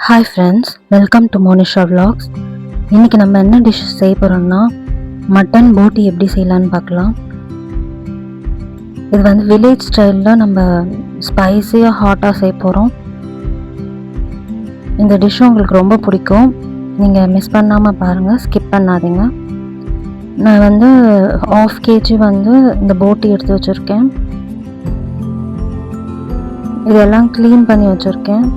Hi friends, welcome to Monisha vlogs. இன்றைக்கி நம்ம என்ன டிஷ் செய்ய போகிறோம்னா மட்டன் போட்டி எப்படி செய்யலான்னு பார்க்கலாம். இது வந்து வில்லேஜ் ஸ்டைலில் நம்ம ஸ்பைஸியாக ஹாட்டாக செய்ய போகிறோம். இந்த டிஷ் உங்களுக்கு ரொம்ப பிடிக்கும். நீங்கள் மிஸ் பண்ணாமல் பாருங்கள், ஸ்கிப் பண்ணாதீங்க. நான் வந்து 1/2 kg வந்து இந்த போட்டி எடுத்து வச்சுருக்கேன். இதெல்லாம் க்ளீன் பண்ணி வச்சுருக்கேன்.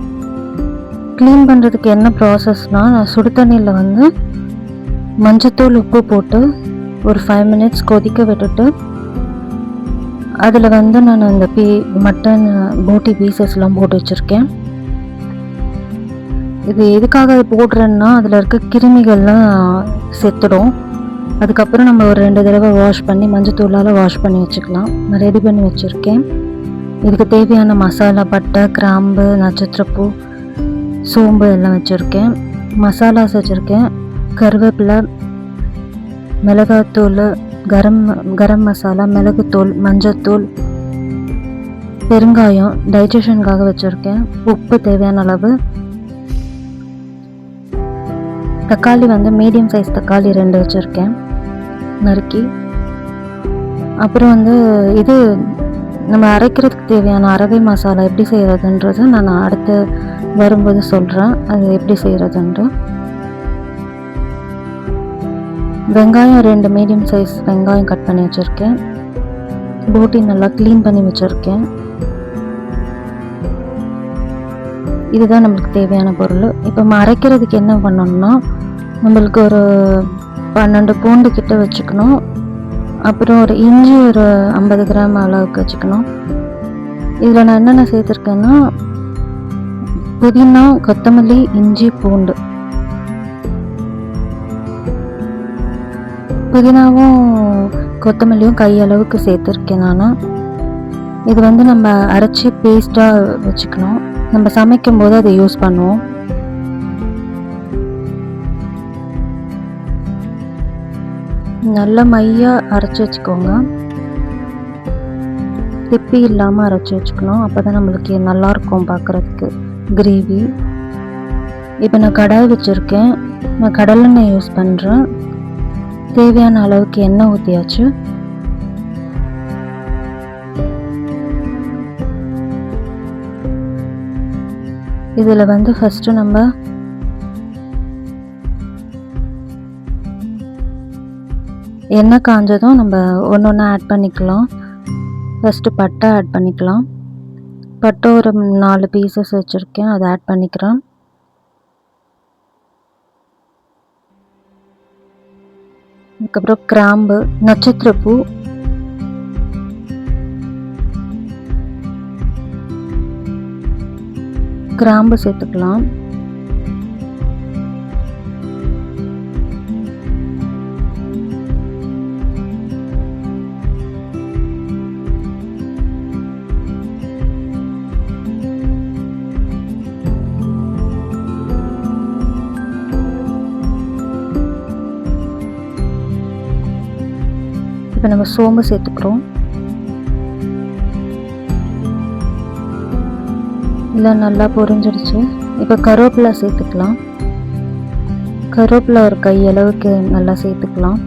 க்ளீன் பண்ணுறதுக்கு என்ன ப்ராசஸ்னால், நான் சுடு தண்ணியில் வந்து மஞ்சத்தூள் உப்பு போட்டு ஒரு 5 minutes கொதிக்க விட்டுட்டு அதில் வந்து நான் இந்த மட்டன் போட்டி பீசஸ்லாம் போட்டு வச்சுருக்கேன். இது எதுக்காக போடுறேன்னா, அதில் இருக்க கிருமிகள்லாம் செத்துடும். அதுக்கப்புறம் நம்ம ஒரு 2 தடவை வாஷ் பண்ணி மஞ்சத்தூளால் வாஷ் பண்ணி வச்சுக்கலாம். நான் ரெடி பண்ணி வச்சுருக்கேன். இதுக்கு தேவையான மசாலா, பட்டை, கிராம்பு, நட்சத்திரப்பூ, சோம்பு எல்லாம் வச்சுருக்கேன். மசாலாஸ் வச்சுருக்கேன். கருவேப்பிலை, மிளகாத்தூள், கரம் மசாலா, மிளகுத்தூள், மஞ்சத்தூள், பெருங்காயம் டைஜஷனுக்காக வச்சுருக்கேன். உப்பு தேவையான அளவு. தக்காளி வந்து மீடியம் சைஸ் தக்காளி 2 வச்சுருக்கேன் நறுக்கி. அப்புறம் வந்து இது நம்ம அரைக்கிறதுக்கு தேவையான அரவை மசாலா எப்படி செய்கிறதுன்றது நான் அடுத்து வரும்போது சொல்கிறேன், அது எப்படி செய்கிறதுன்று. வெங்காயம் 2 மீடியம் சைஸ் வெங்காயம் கட் பண்ணி வச்சுருக்கேன். போட்டி நல்லா க்ளீன் பண்ணி வச்சுருக்கேன். இதுதான் நம்மளுக்கு தேவையான பொருள். இப்போ அரைக்கிறதுக்கு என்ன பண்ணணும்னா, நம்மளுக்கு ஒரு 12 பூண்டு கிட்ட வச்சுக்கணும். அப்புறம் ஒரு இஞ்சி ஒரு 50 கிராம் அளவுக்கு வச்சுக்கணும். இதில் நான் என்னென்ன சேர்த்துருக்கேன்னா, புதினா, கொத்தமல்லி, இஞ்சி, பூண்டு. புதினாவும் கொத்தமல்லியும் கையளவுக்கு சேர்த்துருக்கேன் நான். இது வந்து நம்ம அரைச்சி பேஸ்ட்டாக வச்சுக்கணும். நம்ம சமைக்கும் போது அதை யூஸ் பண்ணுவோம். நல்ல மையாக அரைச்சி வச்சுக்கோங்க. திப்பி இல்லாமல் அரைச்சி வச்சுக்கணும். அப்போ தான் நம்மளுக்கு நல்லாயிருக்கும் பார்க்குறதுக்கு கிரேவி. இப்போ நான் கடாய் வச்சுருக்கேன். நான் கடலெண்ணெய் யூஸ் பண்ணுறேன். தேவையான அளவுக்கு எண்ணெய் ஊற்றியாச்சு. இதில் வந்து ஃபஸ்ட்டு நம்ம எண்ணெய் காஞ்சதும் நம்ம ஒன்று ஒன்றா ஆட் பண்ணிக்கலாம். ஃபஸ்ட்டு பட்டை ஆட் பண்ணிக்கலாம். பட்டை ஒரு 4 பீசஸ் வச்சுருக்கேன், அதை ஆட் பண்ணிக்கிறேன். அதுக்கப்புறம் கிராம்பு, நட்சத்திரப்பூ, கிராம்பு சேர்த்துக்கலாம். இப்போ நம்ம சோம்பு சேர்த்துக்கிறோம். இல்லை நல்லா பொரிஞ்சிடுச்சு. இப்போ கருவேப்பிலை சேர்த்துக்கலாம். கருவேப்பிலை ஒரு கையளவுக்கு நல்லா சேர்த்துக்கலாம்.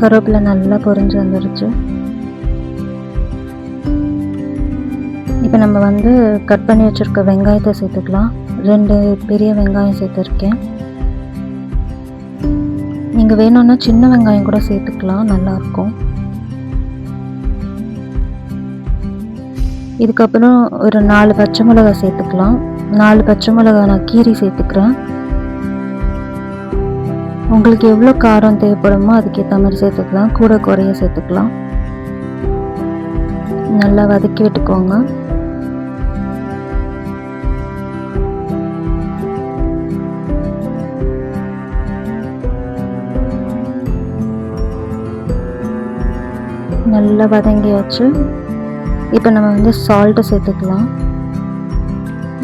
கருவேப்பிலை நல்லா பொரிஞ்சு வந்துடுச்சு. இப்போ நம்ம வந்து கட் பண்ணி வச்சுருக்க வெங்காயத்தை சேர்த்துக்கலாம். 2 பெரிய வெங்காயம் சேர்த்துருக்கேன். நீங்கள் வேணும்னா சின்ன வெங்காயம் கூட சேர்த்துக்கலாம், நல்லாயிருக்கும். இதுக்கப்புறம் ஒரு 4 பச்சை மிளகாய் சேர்த்துக்கலாம். 4 பச்சை மிளகாய் நான் கீரி சேர்த்துக்கிறேன். உங்களுக்கு எவ்வளோ காரம் தேவைப்படுமோ அதுக்கேற்ற மாதிரி சேர்த்துக்கலாம், கூட குறைய சேர்த்துக்கலாம். நல்லா வதக்கி விட்டுக்கோங்க. நல்லா வதங்கியாச்சு. இப்போ நம்ம வந்து சால்ட்டை சேர்த்துக்கலாம்.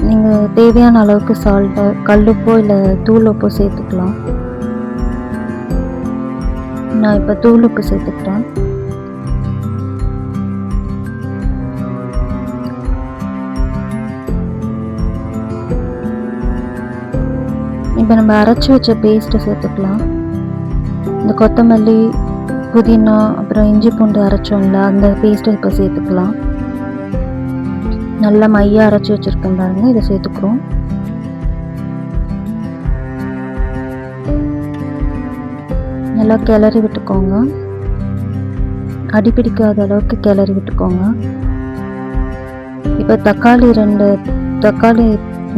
நீங்கள் தேவையான அளவுக்கு சால்ட்டை கல்லுப்போ இல்லை தூள் உப்போ சேர்த்துக்கலாம். நான் இப்போ தூள் உப்பு சேர்த்துக்கிறேன். இப்போ நம்ம அரைச்சி வச்ச பேஸ்ட்டை சேர்த்துக்கலாம். இந்த கொத்தமல்லி, புதினா, அப்புறம் இஞ்சி பூண்டு அரைச்சோம்ல, அந்த பேஸ்ட்டை இப்போ சேர்த்துக்கலாம். நல்லா மையாக அரைச்சி வச்சுருக்கேன் பாருங்கள், இதை சேர்த்துக்கிறோம். நல்லா கிளறி விட்டுக்கோங்க. அடிப்பிடிக்காத அளவுக்கு கிளறி விட்டுக்கோங்க. இப்போ தக்காளி 2 தக்காளி,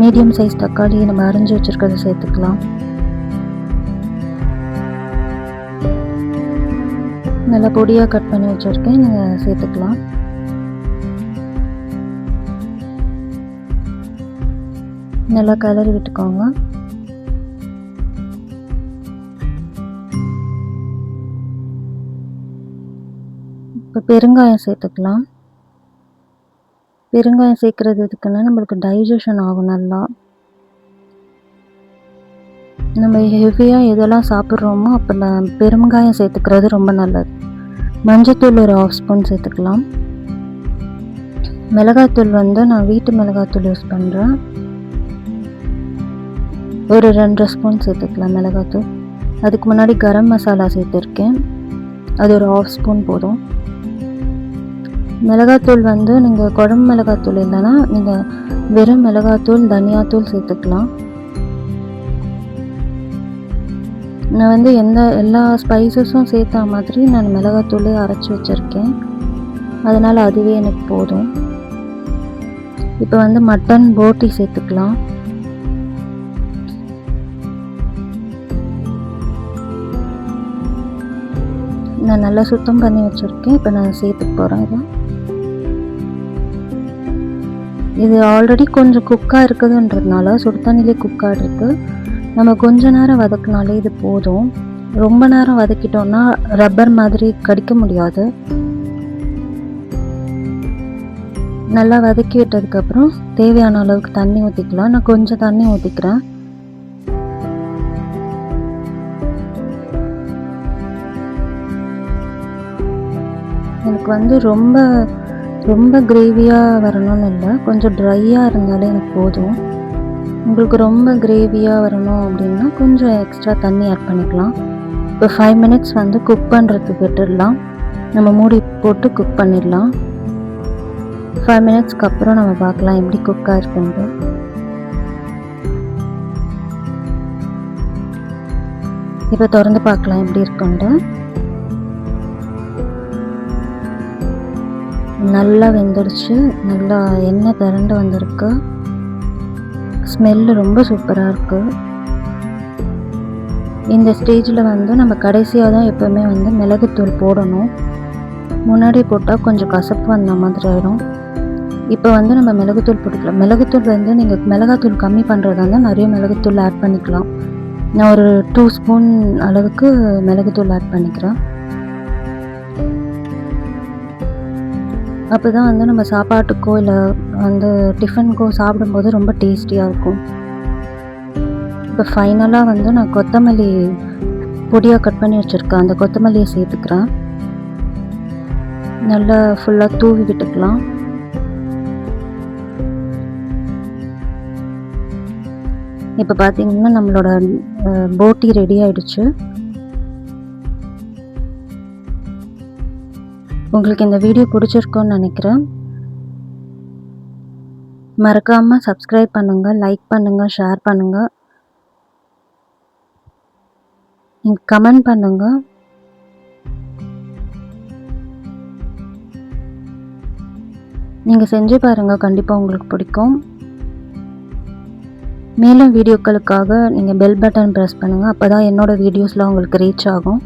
மீடியம் சைஸ் தக்காளி நம்ம அரைஞ்சி வச்சுருக்கிறத சேர்த்துக்கலாம். நல்லா பொடியாக கட் பண்ணி வச்சுருக்கேன், நீங்கள் சேர்த்துக்கலாம். நல்லா கிளறி விட்டுக்கோங்க. இப்போ பெருங்காயம் சேர்த்துக்கலாம். பெருங்காயம் சேர்க்குறது எதுக்குன்னா நம்மளுக்கு டைஜஷன் ஆகும். நல்லா நம்ம ஹெவியாக எதெல்லாம் சாப்பிட்றோமோ அப்போ பெருங்காயம் சேர்த்துக்கிறது ரொம்ப நல்லது. மஞ்சத்தூள் ஒரு 1/2 ஸ்பூன் சேர்த்துக்கலாம். மிளகாத்தூள் நான் வீட்டு மிளகாத்தூள் யூஸ் பண்ணுறேன். ஒரு 2 ஸ்பூன் சேர்த்துக்கலாம் மிளகாத்தூள். அதுக்கு முன்னாடி கரம் மசாலா சேர்த்துருக்கேன், அது ஒரு 1/2 ஸ்பூன் போதும். மிளகாத்தூள் நீங்கள் குழம்பு மிளகாத்தூள் இல்லைன்னா நீங்கள் வெறும் மிளகாத்தூள், தனியாத்தூள் சேர்த்துக்கலாம். நான் எல்லா ஸ்பைசஸும் சேர்த்த மாதிரி நான் மிளகாத்தூளே அரைச்சி வச்சுருக்கேன், அதனால் அதுவே எனக்கு போதும். இப்போ மட்டன் போட்டி சேர்த்துக்கலாம். நான் நல்லா சுத்தம் பண்ணி வச்சுருக்கேன். இப்போ நான் சேர்த்துக்க போகிறேன். இது ஆல்ரெடி கொஞ்சம் குக்காக இருக்குதுன்றதுனால சுடு தண்ணியிலே குக்காக இருக்குது. நம்ம கொஞ்ச நேரம் வதக்கினாலே இது போதும். ரொம்ப நேரம் வதக்கிட்டோம்னா ரப்பர் மாதிரி கடிக்க முடியாது. நல்லா வதக்கி விட்டதுக்கப்புறம் தேவையான அளவுக்கு தண்ணி ஊற்றிக்கலாம். நான் கொஞ்சம் தண்ணி ஊற்றிக்கிறேன். எனக்கு ரொம்ப கிரேவியாக வரணும்னு இல்லை, கொஞ்சம் ட்ரையாக இருந்தாலே எனக்கு போதும். உங்களுக்கு ரொம்ப கிரேவியாக வரணும் அப்படின்னா கொஞ்சம் எக்ஸ்ட்ரா தண்ணி ஆட் பண்ணிக்கலாம். இப்போ 5 மினிட்ஸ் குக் பண்ணுறதுக்கு விட்டுடலாம். நம்ம மூடி போட்டு குக் பண்ணிடலாம். 5 மினிட்ஸ்க்கு அப்புறம் நம்ம பார்க்கலாம் எப்படி குக்காக இருக்குன்ட்டு. இப்போ திறந்து பார்க்கலாம் எப்படி இருக்குன்ட்டு. நல்லா வெந்துடுச்சு, நல்லா எண்ணெய் திரண்டு வந்திருக்கு. ஸ்மெல்லு ரொம்ப சூப்பராக இருக்குது. இந்த ஸ்டேஜில் நம்ம கடைசியாக தான் எப்போவுமே மிளகுத்தூள் போடணும். முன்னாடி போட்டால் கொஞ்சம் கசப்பு வந்த மாதிரி ஆகிடும். இப்போ நம்ம மிளகுத்தூள் போட்டுக்கலாம். மிளகுத்தூள் நீங்கள் மிளகாத்தூள் கம்மி பண்ணுறதா இருந்தால் நிறைய மிளகுத்தூள் ஆட் பண்ணிக்கலாம். நான் ஒரு 2 ஸ்பூன் அளவுக்கு மிளகுத்தூள் ஆட் பண்ணிக்கிறேன். அப்போ தான் நம்ம சாப்பாட்டுக்கோ இல்லை டிஃபனுக்கோ சாப்பிடும்போது ரொம்ப டேஸ்டியாக இருக்கும். இப்போ ஃபைனலாக நான் கொத்தமல்லி பொடியாக கட் பண்ணி வச்சுருக்கேன், அந்த கொத்தமல்லியை சேர்த்துக்கிறேன். நல்லா ஃபுல்லாக தூவி விட்டுக்கலாம். இப்போ பார்த்தீங்கன்னா நம்மளோட போட்டி ரெடி ஆயிடுச்சு. உங்களுக்கு இந்த வீடியோ பிடிச்சிருக்குன்னு நினைக்கிறேன். மறக்காமல் சப்ஸ்கிரைப் பண்ணுங்கள், லைக் பண்ணுங்கள், ஷேர் பண்ணுங்கள், நீங்கள் கமெண்ட் பண்ணுங்கள். நீங்கள் செஞ்சு பாருங்கள், கண்டிப்பாக உங்களுக்கு பிடிக்கும். மேலும் வீடியோக்களுக்காக நீங்கள் பெல் பட்டன் ப்ரெஸ் பண்ணுங்கள், அப்போ தான் என்னோடய வீடியோஸ்லாம் உங்களுக்கு ரீச் ஆகும்.